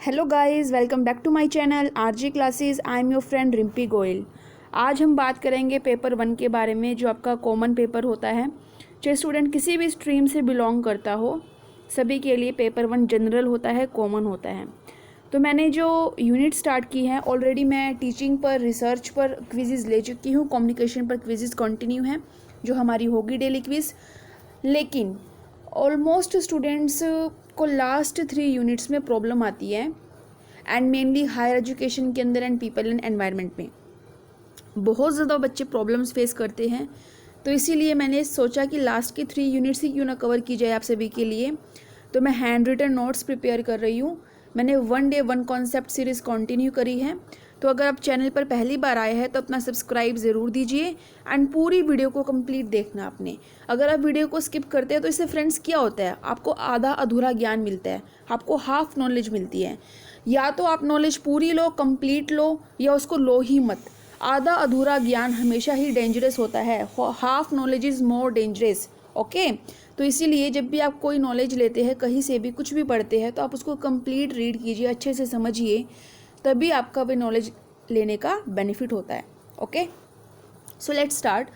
Hello guys, welcome back to my channel RG classes. I am your friend Rimpi Goyal. आज हम बात करेंगे paper 1 के बारे में, जो आपका कॉमन पेपर होता है। चाहे स्टूडेंट किसी भी स्ट्रीम से बिलोंग करता हो, सभी के लिए पेपर 1 जनरल होता है, कॉमन होता है। तो मैंने जो यूनिट स्टार्ट की है, ऑलरेडी मैं टीचिंग पर, रिसर्च पर क्विज़ ले चुकी हूँ, कम्युनिकेशन पर क्विज़ कंटिन्यू है जो हमारी होगी डेली क्विज़। लेकिन ऑलमोस्ट स्टूडेंट्स को लास्ट 3 यूनिट्स में प्रॉब्लम आती है, एंड मेनली हायर एजुकेशन के अंदर एंड पीपल एंड एनवायरनमेंट में बहुत ज़्यादा बच्चे प्रॉब्लम्स फेस करते हैं। तो इसीलिए मैंने सोचा कि लास्ट की 3 यूनिट्स ही क्यों ना कवर की जाए आप सभी के लिए। तो मैं हैंड रिटन नोट्स प्रिपेयर कर रही हूँ। मैंने 1 डे 1 कॉन्सेप्ट सीरीज़ कंटिन्यू करी है। तो अगर आप चैनल पर पहली बार आए हैं तो अपना सब्सक्राइब ज़रूर दीजिए एंड पूरी वीडियो को कंप्लीट देखना आपने। अगर आप वीडियो को स्किप करते हैं तो इससे फ्रेंड्स क्या होता है, आपको आधा अधूरा ज्ञान मिलता है, आपको हाफ नॉलेज मिलती है। या तो आप नॉलेज पूरी लो, कंप्लीट लो, या उसको लो ही मत। आधा अधूरा ज्ञान हमेशा ही डेंजरस होता है। Half knowledge is more dangerous. Okay, तो इसीलिए जब भी आप कोई नॉलेज लेते हैं, कहीं से भी कुछ भी पढ़ते हैं, तो आप उसको कंप्लीट रीड कीजिए, अच्छे से समझिए, तभी आपका वो नॉलेज लेने का बेनिफिट होता है। Okay, so let's start.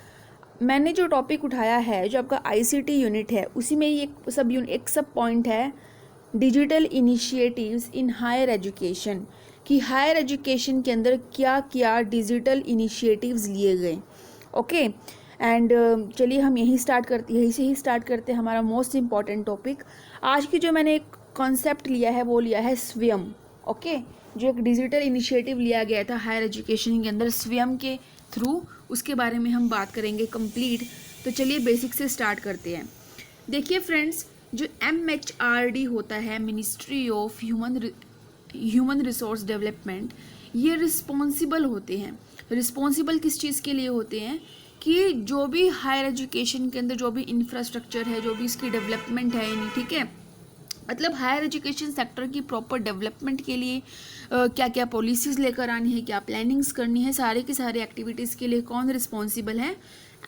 मैंने जो टॉपिक उठाया है, जो आपका आईसीटी यूनिट है, उसी में ही एक सब पॉइंट है, digital initiatives in higher education, कि हायर एजुकेशन के अंदर क्या क्या डिजिटल इनिशिएटिव्स लिए गए। ओके, एंड चलिए हम यहीं से ही स्टार्ट करते हैं हमारा मोस्ट इम्पॉर्टेंट टॉपिक। आज की जो मैंने एक कॉन्सेप्ट लिया है वो लिया है स्वयं। ओके, जो एक डिजिटल इनिशिएटिव लिया गया था हायर एजुकेशन के अंदर स्वयं के थ्रू, उसके बारे में हम बात करेंगे कंप्लीट। तो चलिए बेसिक से स्टार्ट करते हैं। देखिए फ्रेंड्स, जो MHRD होता है, ministry of human resource development, ये रिस्पॉन्सिबल होते हैं। रिस्पॉन्सिबल किस चीज़ के लिए होते हैं कि जो भी हायर एजुकेशन के अंदर जो भी इंफ्रास्ट्रक्चर है, जो भी इसकी डेवलपमेंट है, यानी ठीक है, मतलब हायर एजुकेशन सेक्टर की प्रॉपर डेवलपमेंट के लिए क्या क्या पॉलिसीज़ लेकर आनी है, क्या प्लानिंग्स करनी है, सारे की सारी एक्टिविटीज़ के लिए कौन रिस्पॉन्सिबल है?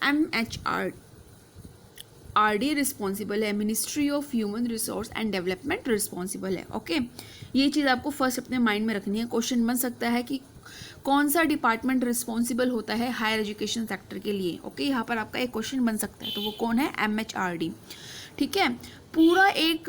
MHRD रिस्पॉन्सिबल है, ministry of human resource and development responsible है। ओके, ये चीज़ आपको फर्स्ट अपने माइंड में रखनी है। क्वेश्चन बन सकता है कि कौन सा डिपार्टमेंट रिस्पॉन्सिबल होता है हायर एजुकेशन सेक्टर के लिए। ओके, यहाँ पर आपका एक क्वेश्चन बन सकता है, तो वो कौन है? MHRD। ठीक है, पूरा एक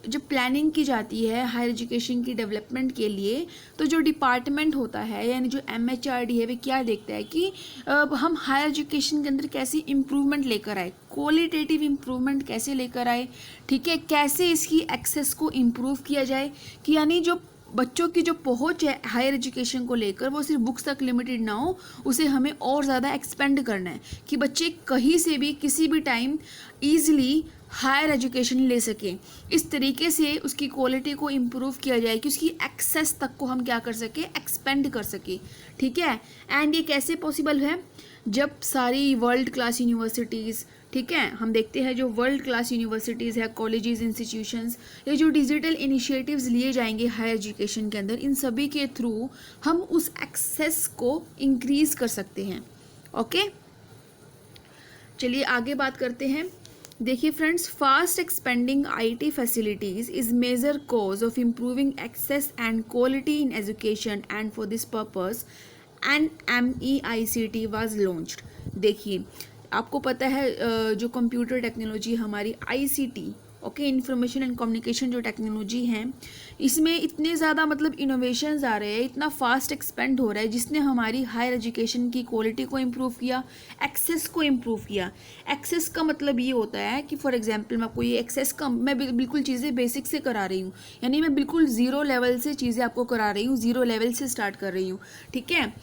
जब प्लानिंग की जाती है हायर एजुकेशन की डेवलपमेंट के लिए, तो जो डिपार्टमेंट होता है, यानी जो MHRD है, वे क्या देखता है कि हम हायर एजुकेशन के अंदर कैसी इम्प्रूवमेंट लेकर आए, क्वालिटेटिव इम्प्रूवमेंट कैसे लेकर आए, ठीक है, कैसे इसकी एक्सेस को इम्प्रूव किया जाए, कि यानी जो बच्चों की जो पहुंच है हायर एजुकेशन को लेकर, वो सिर्फ बुक्स तक लिमिटेड ना हो, उसे हमें और ज़्यादा एक्सपेंड करना है, कि बच्चे कहीं से भी किसी भी टाइम ईजिली हायर एजुकेशन ले सकें। इस तरीके से उसकी क्वालिटी को इम्प्रूव किया जाए कि उसकी एक्सेस तक को हम क्या कर सकें, एक्सपेंड कर सकें। ठीक है, एंड ये कैसे पॉसिबल है? जब सारी वर्ल्ड क्लास यूनिवर्सिटीज़, ठीक है, हम देखते हैं जो वर्ल्ड क्लास यूनिवर्सिटीज़ है, कॉलेजेस, इंस्टीट्यूशंस, ये जो डिजिटल इनिशिएटिव्स लिए जाएंगे हायर एजुकेशन के अंदर, इन सभी के थ्रू हम उस एक्सेस को इंक्रीज कर सकते हैं। ओके, चलिए आगे बात करते हैं। देखिए friends, fast expanding IT facilities is major cause of improving access and quality in education, and for this purpose an MEICT was launched. देखिए, आपको पता है जो कंप्यूटर टेक्नोलॉजी हमारी ICT, okay, information and communication जो टेक्नोलॉजी है, इसमें इतने ज़्यादा मतलब इनोवेशंस आ रहे हैं, इतना फास्ट एक्सपेंड हो रहा है, जिसने हमारी हायर एजुकेशन की क्वालिटी को इम्प्रूव किया, एक्सेस को इम्प्रूव किया। एक्सेस का मतलब ये होता है कि फॉर एग्जांपल मैं आपको ये एक्सेस का मैं बिल्कुल चीज़ें बेसिक से करा रही हूँ, यानी मैं बिल्कुल ज़ीरो लेवल से चीज़ें आपको करा रही हूँ, ज़ीरो लेवल से स्टार्ट कर रही हूँ। ठीक है,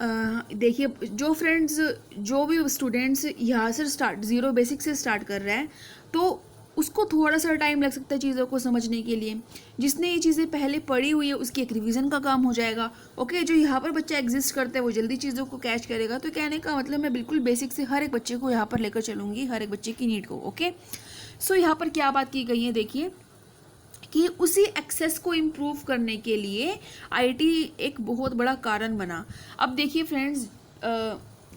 देखिए, जो फ्रेंड्स, जो भी स्टूडेंट्स यहाँ से स्टार्ट ज़ीरो बेसिक से स्टार्ट कर रहा है, तो उसको थोड़ा सा टाइम लग सकता है चीज़ों को समझने के लिए। जिसने ये चीज़ें पहले पढ़ी हुई है, उसकी एक रिवीजन का काम हो जाएगा। ओके, जो यहाँ पर बच्चा एग्जिस्ट करता है, वो जल्दी चीज़ों को कैच करेगा। तो कहने का मतलब मैं बिल्कुल बेसिक से हर एक बच्चे को यहाँ पर लेकर चलूँगी, हर एक बच्चे की नीड को। ओके, सो यहाँ पर क्या बात की गई है, देखिए कि उसी एक्सेस को इम्प्रूव करने के लिए IT एक बहुत बड़ा कारण बना। अब देखिए फ्रेंड्स,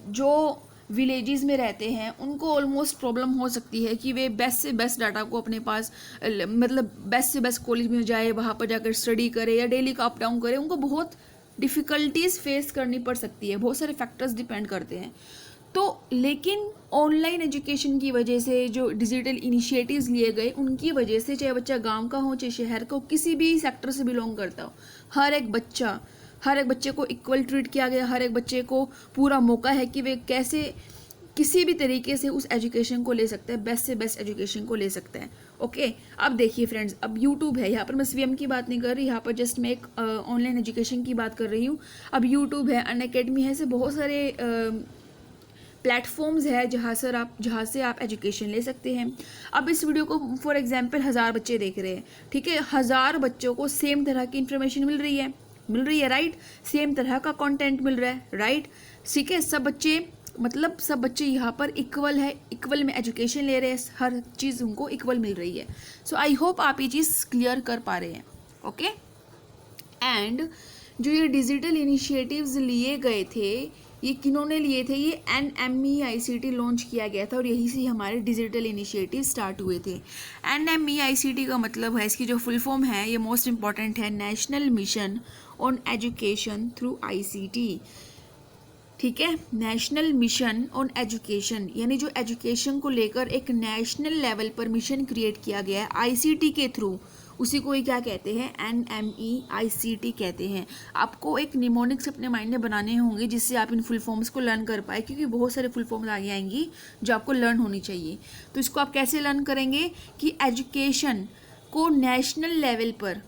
जो विलेजेस में रहते हैं उनको ऑलमोस्ट प्रॉब्लम हो सकती है कि वे बेस्ट से बेस्ट डाटा को अपने पास मतलब बेस्ट से बेस्ट कॉलेज में जाए, वहाँ पर जाकर स्टडी करे या डेली का अप डाउन करे, उनको बहुत डिफ़िकल्टीज फेस करनी पड़ सकती है, बहुत सारे फैक्टर्स डिपेंड करते हैं। तो लेकिन ऑनलाइन एजुकेशन की वजह से जो डिजिटल इनिशिएटिव्स लिए गए उनकी वजह से, चाहे बच्चा गांव का हो चाहे शहर का हो, किसी भी सेक्टर से बिलोंग करता हो, हर एक बच्चे को इक्वल ट्रीट किया गया। हर एक बच्चे को पूरा मौका है कि वे कैसे किसी भी तरीके से उस एजुकेशन को ले सकता है, बेस्ट से बेस्ट एजुकेशन को ले सकता है। ओके, अब देखिए फ्रेंड्स, अब यूट्यूब है, यहाँ पर मैं स्वयं की बात नहीं कर रही, यहाँ पर जस्ट मैं एक ऑनलाइन एजुकेशन की बात कर रही हूँ। अब यूट्यूब है, अनअकैडमी है, ऐसे बहुत सारे प्लेटफॉर्म्स है जहाँ से आप एजुकेशन ले सकते हैं। अब इस वीडियो को फॉर एग्जांपल 1000 बच्चे देख रहे हैं, ठीक है, 1000 बच्चों को सेम तरह की इन्फॉर्मेशन मिल रही है राइट, सेम तरह का कंटेंट मिल रहा है राइट, ठीक है, सब बच्चे यहाँ पर इक्वल में एजुकेशन ले रहे हैं, हर चीज़ उनको इक्वल मिल रही है। सो आई होप आप ये चीज़ क्लियर कर पा रहे हैं। ओके, एंड जो ये डिजिटल इनिशिएटिव्स लिए गए थे, ये किन्होंने लिए थे? ये NMEICT लॉन्च किया गया था और यहीं से हमारे डिजिटल इनिशिएटिव स्टार्ट हुए थे। NMEICT का मतलब है, इसकी जो फुल फॉर्म है, ये मोस्ट इम्पॉर्टेंट है, national mission on education through ICT। ठीक है, नेशनल मिशन ऑन एजुकेशन, यानी जो एजुकेशन को लेकर एक नेशनल लेवल पर मिशन क्रिएट किया गया है ICT के थ्रू, उसी को ही क्या कहते हैं? NMEICT कहते हैं। आपको एक निमोनिक्स अपने माइंड में बनाने होंगे जिससे आप इन फुल फॉर्म्स को लर्न कर पाए, क्योंकि बहुत सारे फुल फॉर्म्स आगे आएंगी जो आपको लर्न होनी चाहिए। तो इसको आप कैसे लर्न करेंगे कि एजुकेशन को नेशनल लेवल पर,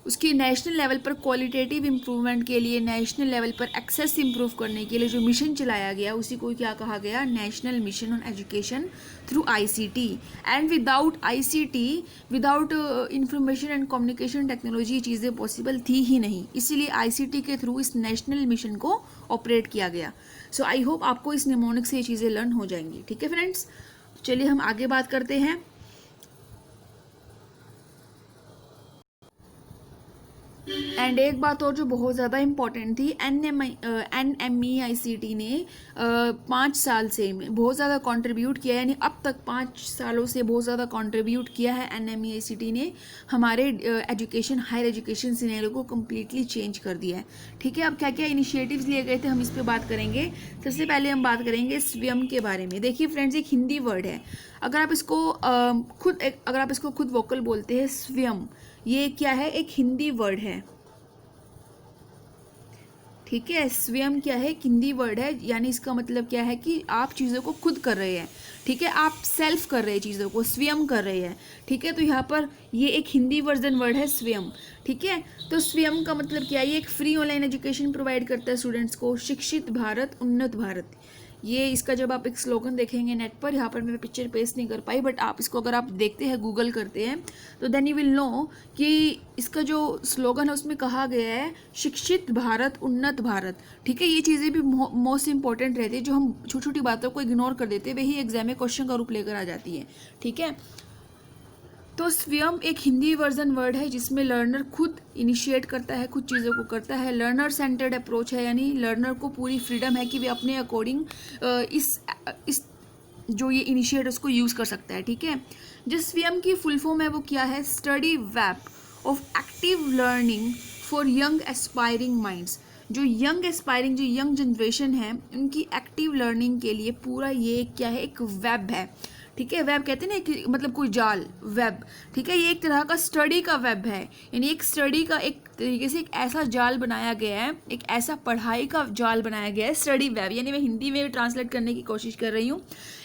उसकी नेशनल लेवल पर क्वालिटेटिव इम्प्रूवमेंट के लिए, नेशनल लेवल पर एक्सेस इम्प्रूव करने के लिए जो मिशन चलाया गया, उसी को क्या कहा गया? National mission on education through ICT। And without ICT, without information and communication technology, ये चीज़ें पॉसिबल थी ही नहीं, इसीलिए ICT के थ्रू इस नेशनल मिशन को ऑपरेट किया गया। सो आई होप आपको इस निमोनिक से ये चीज़ें लर्न हो जाएंगी। ठीक है फ्रेंड्स, चलिए हम आगे बात करते हैं। एंड एक बात और जो बहुत ज़्यादा इम्पॉर्टेंट थी, NMEICT ने 5 साल से बहुत ज़्यादा कंट्रीब्यूट किया है, यानी अब तक 5 सालों से बहुत ज़्यादा कंट्रीब्यूट किया है NMEICT ने, हमारे एजुकेशन, हायर एजुकेशन सिनेरियो को कम्प्लीटली चेंज कर दिया है। ठीक है, अब क्या क्या इनिशिएटिव्स लिए गए थे हम इस पर बात करेंगे। सबसे पहले हम बात करेंगे स्वयं के बारे में। देखिए फ्रेंड्स, एक हिंदी वर्ड है, अगर आप इसको खुद वोकल बोलते हैं स्वयं, ये क्या है? एक हिंदी वर्ड है। ठीक है, स्वयं क्या है? एक हिंदी वर्ड है, यानी इसका मतलब क्या है कि आप चीज़ों को खुद कर रहे हैं। ठीक है, आप सेल्फ कर रहे हैं, चीज़ों को स्वयं कर रहे हैं। ठीक है, तो यहाँ पर ये एक हिंदी वर्जन वर्ड है स्वयं। ठीक है, तो स्वयं का मतलब क्या है? ये एक फ्री ऑनलाइन एजुकेशन प्रोवाइड करता है स्टूडेंट्स को, शिक्षित भारत उन्नत भारत। ये इसका जब आप एक स्लोगन देखेंगे नेट पर, यहाँ पर मैं पिक्चर पेस्ट नहीं कर पाई, बट आप इसको अगर आप देखते हैं, गूगल करते हैं, तो देन यू विल नो कि इसका जो स्लोगन है उसमें कहा गया है शिक्षित भारत उन्नत भारत। ठीक है, ये चीज़ें भी मोस्ट इंपॉर्टेंट रहती है, जो हम छोटी छोटी बातों को इग्नोर कर देते हैं, वही एग्जाम में क्वेश्चन का रूप लेकर आ जाती है। ठीक है, तो स्वयं एक हिंदी वर्जन वर्ड है जिसमें लर्नर खुद इनिशिएट करता है, खुद चीज़ों को करता है। लर्नर सेंटर्ड अप्रोच है, यानी लर्नर को पूरी फ्रीडम है कि वे अपने अकॉर्डिंग इस जो ये इनिशिएट उसको यूज़ कर सकता है। ठीक है, जो स्वयं की फुल फॉर्म है वो क्या है? Study web of active learning for young aspiring minds. जो यंग जनरेशन है, उनकी एक्टिव लर्निंग के लिए पूरा ये क्या है? एक वेब है। ठीक है, वेब कहते हैं ना कि मतलब कोई जाल, वेब। ठीक है, ये एक तरह का स्टडी का वेब है, यानी एक स्टडी का एक तरीके से एक ऐसा जाल बनाया गया है, एक ऐसा पढ़ाई का जाल बनाया गया है, स्टडी वेब, यानी मैं हिंदी में ट्रांसलेट करने की कोशिश कर रही हूँ।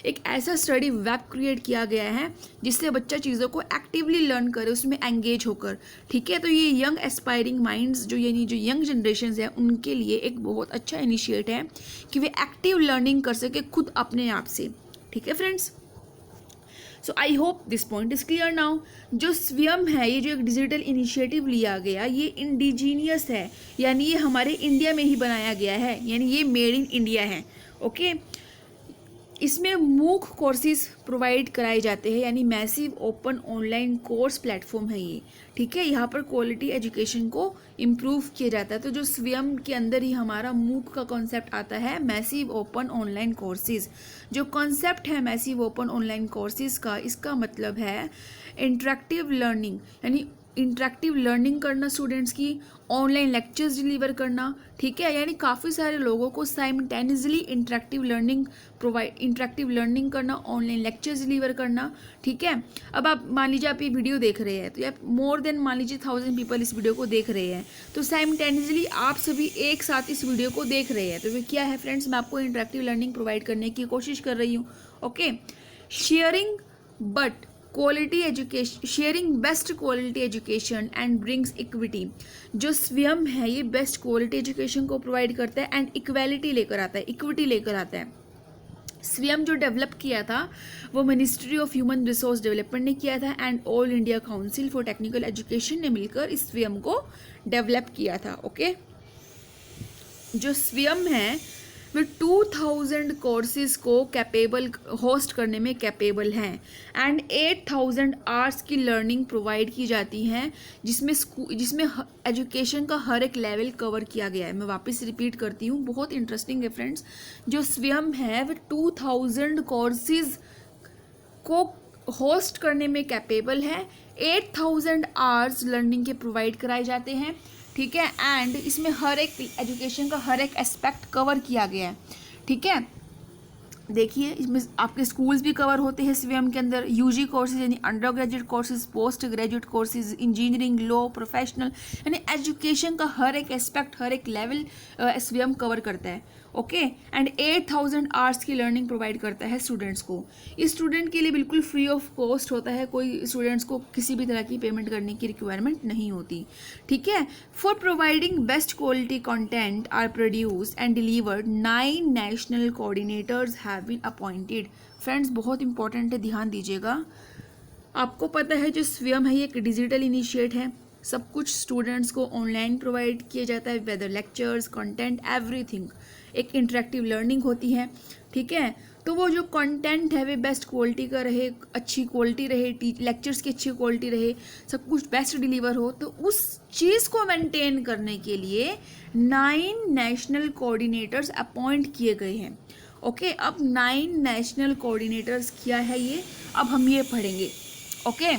एक ऐसा स्टडी वेब क्रिएट किया गया है जिससे बच्चा चीज़ों को एक्टिवली लर्न करे, उसमें एंगेज होकर। ठीक है, तो ये यंग एस्पायरिंग माइंड्स, जो यानी जो यंग जनरेशन है, उनके लिए एक बहुत अच्छा इनिशिएट है कि वे एक्टिव लर्निंग कर सके खुद अपने आप से। ठीक है friends, so I hope this point is clear now. जो स्वयं है, ये जो एक डिजिटल इनिशिएटिव लिया गया, ये इंडिजीनियस है, यानी ये हमारे इंडिया में ही बनाया गया है, यानी ये मेड इन इंडिया है। ओके, इसमें मूक कोर्सेज प्रोवाइड कराए जाते हैं, यानी massive open online course platform है ये, ठीक है। यहाँ पर क्वालिटी एजुकेशन को इम्प्रूव किया जाता है। तो जो स्वयं के अंदर ही हमारा मूक का कॉन्सेप्ट आता है, मैसिव ओपन ऑनलाइन कोर्सेज। जो कॉन्सेप्ट है मैसिव ओपन ऑनलाइन कोर्सेज का, इसका मतलब है इंटरेक्टिव लर्निंग, यानी इंटरेक्टिव लर्निंग करना स्टूडेंट्स की, ऑनलाइन लेक्चर्स डिलीवर करना, ठीक है। यानी काफ़ी सारे लोगों को साइमल्टेनियसली इंटरेक्टिव लर्निंग करना, ऑनलाइन लेक्चर्स डिलीवर करना, ठीक है। अब आप मान लीजिए आप ये वीडियो देख रहे हैं, तो यार मोर देन मान लीजिए 1000 पीपल इस वीडियो को देख रहे हैं, तो साइमल्टेनियसली आप सभी एक साथ इस वीडियो को देख रहे हैं। तो ये क्या है फ्रेंड्स, मैं आपको इंटरेक्टिव लर्निंग प्रोवाइड करने की कोशिश कर रही हूँ। Okay, sharing but quality education, sharing best quality education and brings equity. जो स्वयं है ये बेस्ट क्वालिटी एजुकेशन को प्रोवाइड करता है एंड इक्वालिटी लेकर आता है, इक्विटी लेकर आता है। स्वयं जो डेवलप किया था वो ministry of human resource development ने किया था and all India council for technical education ने मिलकर इस स्वयं को डेवलप किया था। ओके, जो स्वयं है वे 2000 कोर्सेज को कैपेबल होस्ट करने में कैपेबल हैं एंड 8000 आवर्स की लर्निंग प्रोवाइड की जाती हैं, जिसमें एजुकेशन का हर एक लेवल कवर किया गया है। मैं वापस रिपीट करती हूँ, बहुत इंटरेस्टिंग है फ्रेंड्स। जो स्वयं है वे 2000 कोर्सेज को होस्ट करने में कैपेबल है, 8000 आवर्स लर्निंग के प्रोवाइड कराए जाते हैं, ठीक है। एंड इसमें हर एक एजुकेशन का हर एक एस्पेक्ट कवर किया गया है, ठीक है। देखिए इसमें आपके स्कूल्स भी कवर होते हैं स्वयं के अंदर, यूजी कोर्सेज यानी under graduate courses, post graduate courses, engineering, law, professional, यानी एजुकेशन का हर एक एस्पेक्ट, हर एक लेवल स्वयं कवर करता है। ओके, एंड 8000 आवर्स की लर्निंग प्रोवाइड करता है स्टूडेंट्स को। इस स्टूडेंट के लिए बिल्कुल फ्री ऑफ कॉस्ट होता है, कोई स्टूडेंट्स को किसी भी तरह की पेमेंट करने की रिक्वायरमेंट नहीं होती, ठीक है। For providing best quality content are produce and delivered 9 national coordinators have been appointed. Friends बहुत इंपॉर्टेंट है, ध्यान दीजिएगा। आपको पता है जो स्वयं है ये एक डिजिटल इनिशिएट है, सब कुछ स्टूडेंट्स को ऑनलाइन प्रोवाइड किया जाता है, वेदर लेक्चर्स, कंटेंट, एवरीथिंग। एक इंटरेक्टिव लर्निंग होती है, ठीक है। तो वो जो कंटेंट है वे बेस्ट क्वालिटी का रहे, अच्छी क्वालिटी रहे, लेक्चर्स की अच्छी क्वालिटी रहे, सब कुछ बेस्ट डिलीवर हो। तो उस चीज़ को मेंटेन करने के लिए 9 नेशनल कोऑर्डिनेटर्स अपॉइंट किए गए हैं। ओके, अब 9 नेशनल कोऑर्डिनेटर्स क्या है ये, अब हम ये पढ़ेंगे। ओके,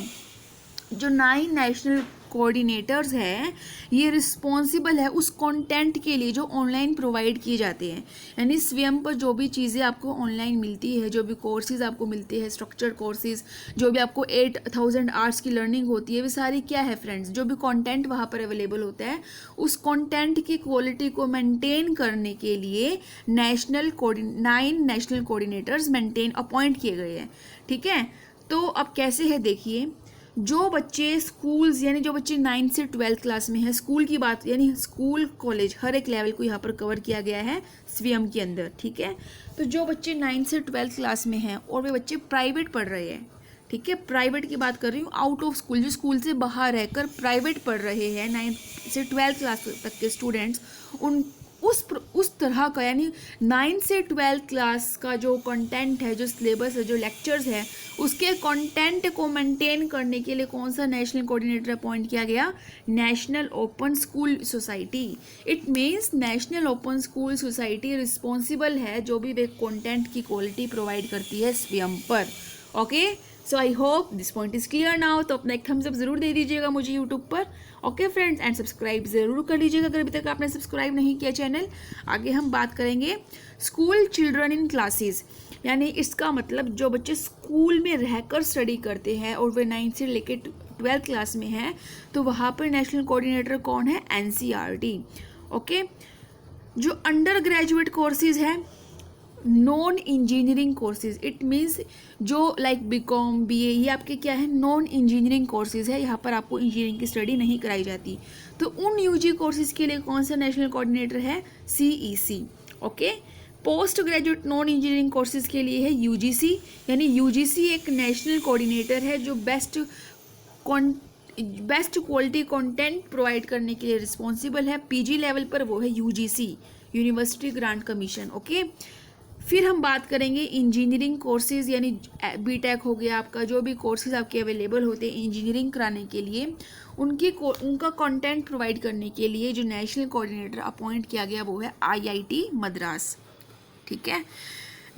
जो 9 नेशनल कोऑर्डिनेटर्स हैं ये रिस्पॉन्सिबल है उस कंटेंट के लिए जो ऑनलाइन प्रोवाइड किए जाते हैं, यानी स्वयं पर जो भी चीज़ें आपको ऑनलाइन मिलती है, जो भी कोर्सेज आपको मिलते हैं, स्ट्रक्चर्ड कोर्सेज, जो भी आपको 8000 आवर्स की लर्निंग होती है, वे सारी क्या है फ्रेंड्स, जो भी कंटेंट वहाँ पर अवेलेबल होता है, उस कंटेंट की क्वालिटी को मेंटेन करने के लिए 9 नेशनल कोऑर्डिनेटर्स अपॉइंट किए गए हैं, ठीक है। तो अब कैसे है देखिए, जो बच्चे स्कूल्स यानी जो बच्चे 9 से 12th क्लास में है, स्कूल की बात यानी स्कूल कॉलेज हर एक लेवल को यहाँ पर कवर किया गया है स्वयं के अंदर, ठीक है। तो जो बच्चे 9 से 12th क्लास में हैं और वे बच्चे प्राइवेट पढ़ रहे हैं, ठीक है, प्राइवेट की बात कर रही हूँ, आउट ऑफ स्कूल, जो स्कूल से बाहर रहकर प्राइवेट पढ़ रहे हैं 9 से 12th क्लास तक के स्टूडेंट्स, उन उस तरह का यानी 9 से 12th क्लास का जो कंटेंट है, जो सिलेबस है, जो लेक्चर्स है, उसके कंटेंट को मेंटेन करने के लिए कौन सा नेशनल कोऑर्डिनेटर अपॉइंट किया गया, national open school society. It means national open school society responsible है जो भी वे कंटेंट की क्वालिटी प्रोवाइड करती है स्वयं पर। Okay, so I hope this point is clear now. तो अपना एक थम्स अप जरूर दे दीजिएगा मुझे यूट्यूब पर। ओके फ्रेंड्स, एंड सब्सक्राइब ज़रूर कर लीजिएगा अगर अभी तक आपने सब्सक्राइब नहीं किया चैनल। आगे हम बात करेंगे स्कूल चिल्ड्रन इन क्लासेस, यानी इसका मतलब जो बच्चे स्कूल में रहकर स्टडी करते हैं और वे 9 से लेकर 12th क्लास में हैं, तो वहाँ पर नेशनल कोऑर्डिनेटर कौन है, NCERT। ओके, जो अंडर ग्रेजुएट कोर्सेज है, non engineering courses, it means जो लाइक BCom BA ये आपके क्या है, नॉन इंजीनियरिंग कोर्सेज है, यहाँ पर आपको इंजीनियरिंग की स्टडी नहीं कराई जाती। तो उन UG कोर्सेज के लिए कौन सा नेशनल कोऑर्डिनेटर है, CEC। Okay, post graduate non engineering courses के लिए है UGC, यानी UGC एक नेशनल कोऑर्डिनेटर है जो बेस्ट क्वालिटी कंटेंट प्रोवाइड करने के लिए रिस्पॉन्सिबल है। PG लेवल पर वो है UGC, university grant commission. Okay, फिर हम बात करेंगे इंजीनियरिंग कोर्सेज़, यानी बीटेक हो गया आपका, जो भी कोर्सेज़ आपके अवेलेबल होते हैं इंजीनियरिंग कराने के लिए, उनका कंटेंट प्रोवाइड करने के लिए जो नेशनल कोऑर्डिनेटर अपॉइंट किया गया वो है IIT मद्रास। ठीक है।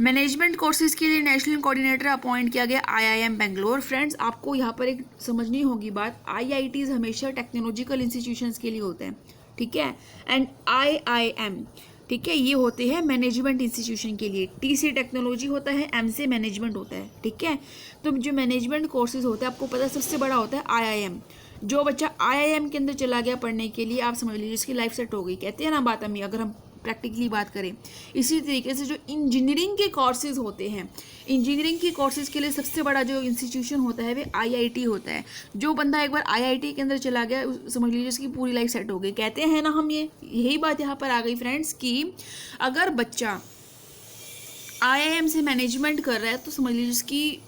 मैनेजमेंट कोर्सेज के लिए नेशनल कोऑर्डिनेटर अपॉइंट किया गया IIM बेंगलोर। फ्रेंड्स, आपको यहाँ पर एक समझनी होगी बात, IITs हमेशा टेक्नोलॉजिकल इंस्टीट्यूशंस के लिए होते हैं, ठीक है, एंड IIM, ठीक है, ये होते हैं मैनेजमेंट इंस्टीट्यूशन के लिए। T से टेक्नोलॉजी होता है, M से मैनेजमेंट होता है, ठीक है। तो जो मैनेजमेंट कोर्सेज होते हैं, आपको पता है सबसे बड़ा होता है IIM। जो बच्चा IIM के अंदर चला गया पढ़ने के लिए, आप समझ लीजिए उसकी लाइफ सेट हो गई, कहते हैं ना बात अम्मी, अगर हम प्रैक्टिकली बात करें। इसी तरीके से जो इंजीनियरिंग के कोर्सेज होते हैं, इंजीनियरिंग के कोर्सेज के लिए सबसे बड़ा जो इंस्टीट्यूशन होता है वो IIT होता है। जो बंदा एक बार IIT के अंदर चला गया, समझ लीजिए उसकी पूरी लाइफ सेट हो गई, कहते हैं ना हम, यही बात यहाँ पर आ गई फ्रेंड्स कि अगर बच्चा IIM से मैनेजमेंट कर रहा है तो समझ लीजिए उसकी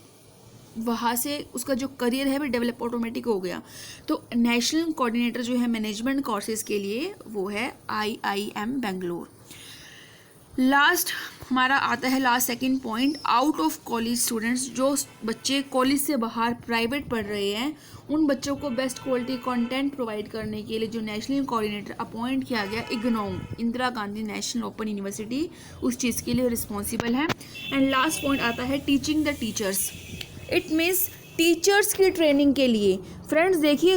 वहाँ से उसका जो करियर है वो डेवलप ऑटोमेटिक हो गया। तो नेशनल कोऑर्डिनेटर जो है मैनेजमेंट कोर्सेज के लिए वो है IIM बेंगलोर। लास्ट हमारा आता है last second point, out of college students. जो बच्चे कॉलेज से बाहर प्राइवेट पढ़ रहे हैं, उन बच्चों को बेस्ट क्वालिटी कंटेंट प्रोवाइड करने के लिए जो नेशनल कोऑर्डिनेटर अपॉइंट किया गया, IGNOU, Indira Gandhi national open university, उस चीज़ के लिए रिस्पॉन्सिबल है। एंड लास्ट पॉइंट आता है teaching the teachers. It means teachers की ट्रेनिंग के लिए। फ्रेंड्स देखिए,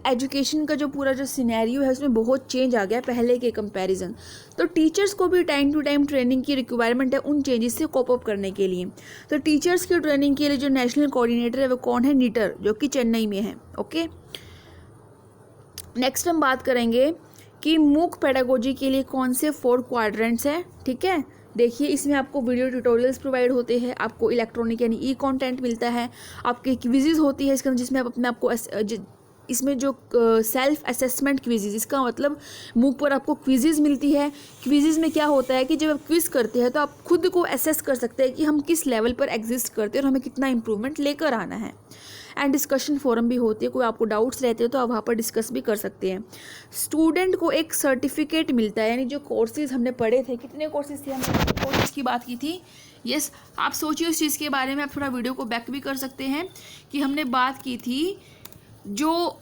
एजुकेशन का जो पूरा जो सिनेरियो है उसमें बहुत चेंज आ गया पहले के कंपैरिजन। तो टीचर्स को भी टाइम टू टाइम ट्रेनिंग की रिक्वायरमेंट है उन चेंजेस से कोप अप करने के लिए। तो टीचर्स की ट्रेनिंग के लिए जो नेशनल कोऑर्डिनेटर है वो कौन है, निटर, जो कि चेन्नई में है। ओके, नेक्स्ट हम बात करेंगे कि मूक पेडागोजी के लिए कौन से 4 क्वाड्रेंट्स हैं। ठीक है, देखिए इसमें आपको वीडियो ट्यूटोरियल्स प्रोवाइड होते हैं, आपको इलेक्ट्रॉनिक यानी कंटेंट मिलता है, आपके क्विजेज होती है इसके अंदर जिसमें आप अपने आपको इसमें जो सेल्फ असेसमेंट क्विजेज, इसका मतलब मूक पर आपको क्विजेज मिलती है। क्विजेज में क्या होता है कि जब आप क्विज करते हैं तो आप खुद को असेस कर सकते हैं कि हम किस लेवल पर एग्जिस्ट करते हैं और हमें कितना इंप्रूवमेंट लेकर आना है। एंड डिस्कशन फोरम भी होती है, कोई आपको डाउट्स रहते हो तो आप वहाँ पर डिस्कस भी कर सकते हैं। स्टूडेंट को एक सर्टिफिकेट मिलता है, यानी जो कोर्सेज हमने पढ़े थे, कितने कोर्सेज थे, हमने कोर्सेज की बात की थी। यस, आप सोचिए उस चीज़ के बारे में, आप थोड़ा वीडियो को बैक भी कर सकते हैं कि हमने बात की थी जो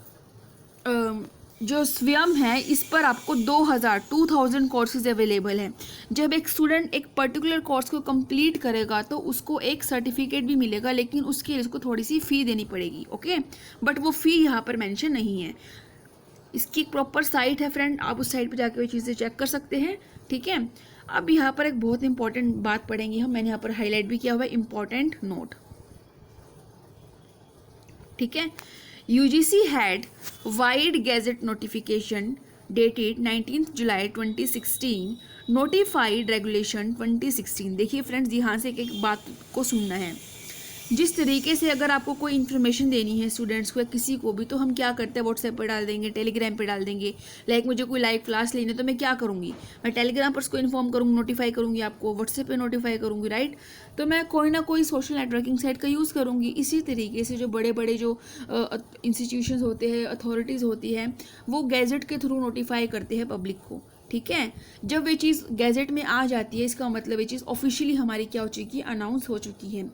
स्वयं है इस पर आपको 2000 कोर्सेज अवेलेबल हैं। जब एक स्टूडेंट एक पर्टिकुलर कोर्स को कंप्लीट करेगा तो उसको एक सर्टिफिकेट भी मिलेगा, लेकिन उसके लिए उसको थोड़ी सी फ़ी देनी पड़ेगी। ओके, बट वो फ़ी यहाँ पर मेंशन नहीं है। इसकी एक प्रॉपर साइट है फ्रेंड, आप उस साइट पर जाकर वो चीज़ें चेक कर सकते हैं। ठीक है, अब यहाँ पर एक बहुत इंपॉर्टेंट बात पढ़ेंगे हम, मैंने यहाँ पर हाईलाइट भी किया हुआ है, इंपॉर्टेंट नोट। ठीक है, UGC had wide gazette notification dated 19th July 2016 notified regulation 2016। देखिए फ्रेंड्स, यहाँ से एक बात को सुनना है। जिस तरीके से अगर आपको कोई इन्फॉर्मेशन देनी है स्टूडेंट्स को या किसी को भी, तो हम क्या करते हैं, व्हाट्सएप पर डाल देंगे, टेलीग्राम पे डाल देंगे। लाइक मुझे कोई लाइव क्लास लेनी है तो मैं क्या करूँगी, मैं टेलीग्राम पर उसको इन्फॉर्म करूँगी, नोटिफाई करूँगी, आपको व्हाट्सएप पे नोटिफाई करूँगी, राइट। तो मैं कोई ना कोई सोशल नेटवर्किंग साइट का यूज़ करूँगी। इसी तरीके से जो बड़े बड़े जो इंस्टीट्यूशंस होते हैं, अथॉरिटीज़ होती है, वो गैजेट के थ्रू नोटिफाई करते हैं पब्लिक को। ठीक है, जब ये चीज़ गैजेट में आ जाती है, इसका मतलब ये चीज़ ऑफिशियली हमारी क्या हो चुकी है, अनाउंस हो चुकी है।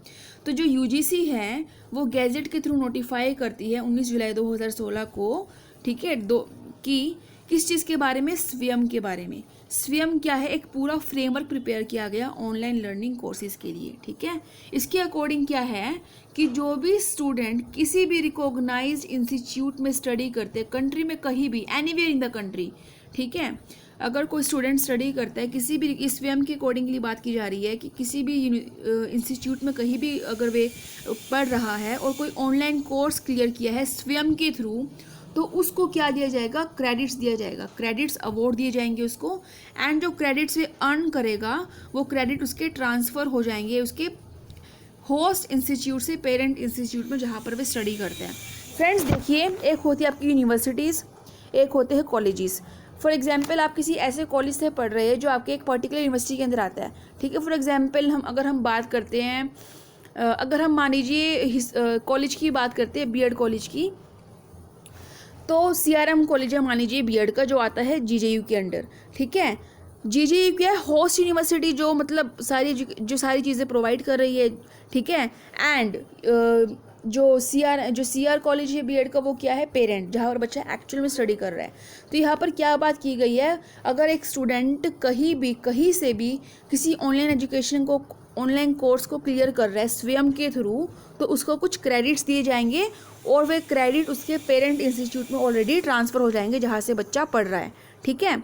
तो जो UGC है वो गैजेट के थ्रू नोटिफाई करती है 19 जुलाई 2016 को। ठीक है, किस चीज़ के बारे में, स्वयं के बारे में। स्वयं क्या है, एक पूरा फ्रेमवर्क प्रिपेयर किया गया ऑनलाइन लर्निंग कोर्सेज के लिए। ठीक है, इसके अकॉर्डिंग क्या है कि जो भी स्टूडेंट किसी भी रिकॉग्नाइज्ड इंस्टीट्यूट में स्टडी करते, कंट्री में कहीं भी, एनीवेयर इन द कंट्री, ठीक है, अगर कोई स्टूडेंट स्टडी करता है किसी भी, इस स्वयं के अकॉर्डिंगली बात की जा रही है कि किसी भी इंस्टीट्यूट में कहीं भी अगर वे पढ़ रहा है और कोई ऑनलाइन कोर्स क्लियर किया है स्वयं के थ्रू, तो उसको क्या दिया जाएगा, क्रेडिट्स दिया जाएगा, क्रेडिट्स अवार्ड दिए जाएंगे उसको। एंड जो क्रेडिट्स वे अर्न करेगा वो क्रेडिट उसके ट्रांसफ़र हो जाएंगे उसके होस्ट इंस्टीट्यूट से पेरेंट इंस्टीट्यूट में जहाँ पर वे स्टडी करते हैं। फ्रेंड्स देखिए, एक होती है आपकी यूनिवर्सिटीज़, एक होते हैं कॉलेजेस। फॉर एग्जाम्पल आप किसी ऐसे कॉलेज से पढ़ रहे हैं जो आपके एक पर्टिकुलर यूनिवर्सिटी के अंदर आता है। ठीक है, फॉर एग्जाम्पल अगर हम बात करते हैं, अगर हम मान लीजिए कॉलेज की बात करते हैं, BEd कॉलेज की, तो CRM कॉलेज है मान लीजिए BEd का, जो आता है GJU के अंडर। ठीक है, GJU क्या है, होस्ट यूनिवर्सिटी, जो मतलब जो सारी चीज़ें प्रोवाइड कर रही है, ठीक है। एंड जो सी आर कॉलेज है BEd का, वो क्या है, पेरेंट, जहाँ पर बच्चा एक्चुअल में स्टडी कर रहा है। तो यहाँ पर क्या बात की गई है, अगर एक स्टूडेंट कहीं से भी किसी ऑनलाइन कोर्स को क्लियर कर रहा है स्वयं के थ्रू, तो उसको कुछ क्रेडिट्स दिए जाएंगे और वे क्रेडिट उसके पेरेंट इंस्टीट्यूट में ऑलरेडी ट्रांसफ़र हो जाएंगे जहाँ से बच्चा पढ़ रहा है, ठीक है।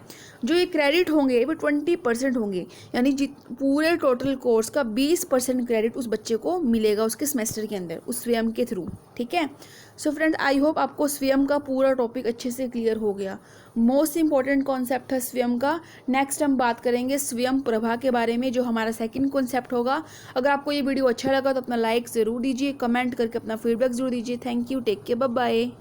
जो ये क्रेडिट होंगे वो 20% होंगे, यानी पूरे टोटल कोर्स का 20% क्रेडिट उस बच्चे को मिलेगा उसके सेमेस्टर के अंदर, उस स्वयं के थ्रू, ठीक है। सो फ्रेंड, आई होप आपको स्वयं का पूरा टॉपिक अच्छे से क्लियर हो गया। मोस्ट इंपॉर्टेंट कॉन्सेप्ट है स्वयं का। नेक्स्ट हम बात करेंगे स्वयं प्रभा के बारे में, जो हमारा सेकंड कॉन्सेप्ट होगा। अगर आपको ये वीडियो अच्छा लगा तो अपना लाइक ज़रूर दीजिए, कमेंट करके अपना फीडबैक ज़रूर दीजिए। Thank you, take care, bye bye.